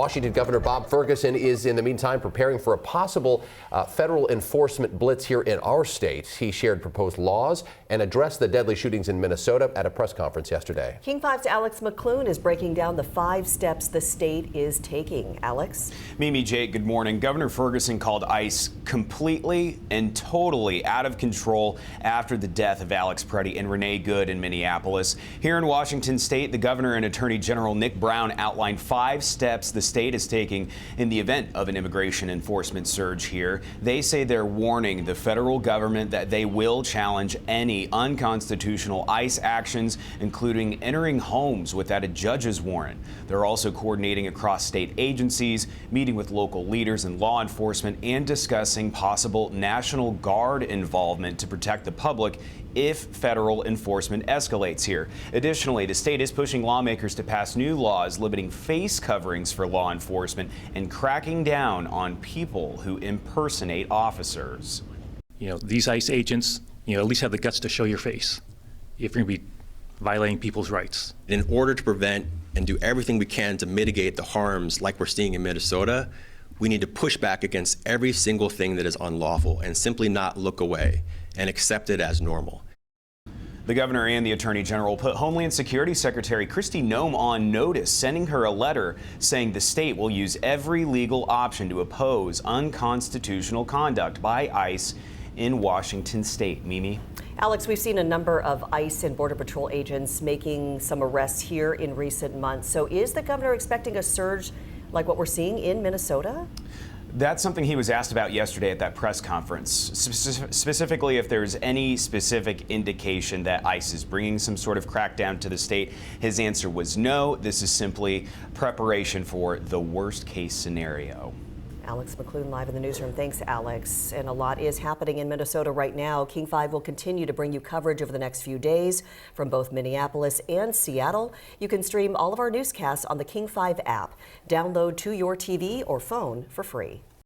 Washington Governor Bob Ferguson is in the meantime preparing for a possible federal enforcement blitz here in our state. He shared proposed laws and addressed the deadly shootings in Minnesota at a press conference yesterday. King 5's Alex McClune is breaking down the 5 steps the state is taking. Alex? Mimi, Jake, good morning. Governor Ferguson called ICE completely and totally out of control after the death of Alex Preddy and Renee Good in Minneapolis. Here in Washington state, the governor and Attorney General Nick Brown outlined 5 steps the state is taking in the event of an immigration enforcement surge here. They say they're warning the federal government that they will challenge any unconstitutional ICE actions, including entering homes without a judge's warrant. They're also coordinating across state agencies, meeting with local leaders and law enforcement, and discussing possible National Guard involvement to protect the public if federal enforcement escalates here. Additionally, the state is pushing lawmakers to pass new laws limiting face coverings for law enforcement and cracking down on people who impersonate officers. These ICE agents, at least have the guts to show your face if you're going to be violating people's rights. In order to prevent and do everything we can to mitigate the harms like we're seeing in Minnesota, we need to push back against every single thing that is unlawful and simply not look away and accept it as normal. The governor and the attorney general put Homeland Security Secretary Kristi Noem on notice, sending her a letter saying the state will use every legal option to oppose unconstitutional conduct by ICE in Washington state. Mimi? Alex, we've seen a number of ICE and Border Patrol agents making some arrests here in recent months. So is the governor expecting a surge like what we're seeing in Minnesota? That's something he was asked about yesterday at that press conference. Specifically, if there's any specific indication that ICE is bringing some sort of crackdown to the state, his answer was no. This is simply preparation for the worst case scenario. Alex McClune live in the newsroom. Thanks, Alex. And a lot is happening in Minnesota right now. King 5 will continue to bring you coverage over the next few days from both Minneapolis and Seattle. You can stream all of our newscasts on the King 5 app. Download to your TV or phone for free.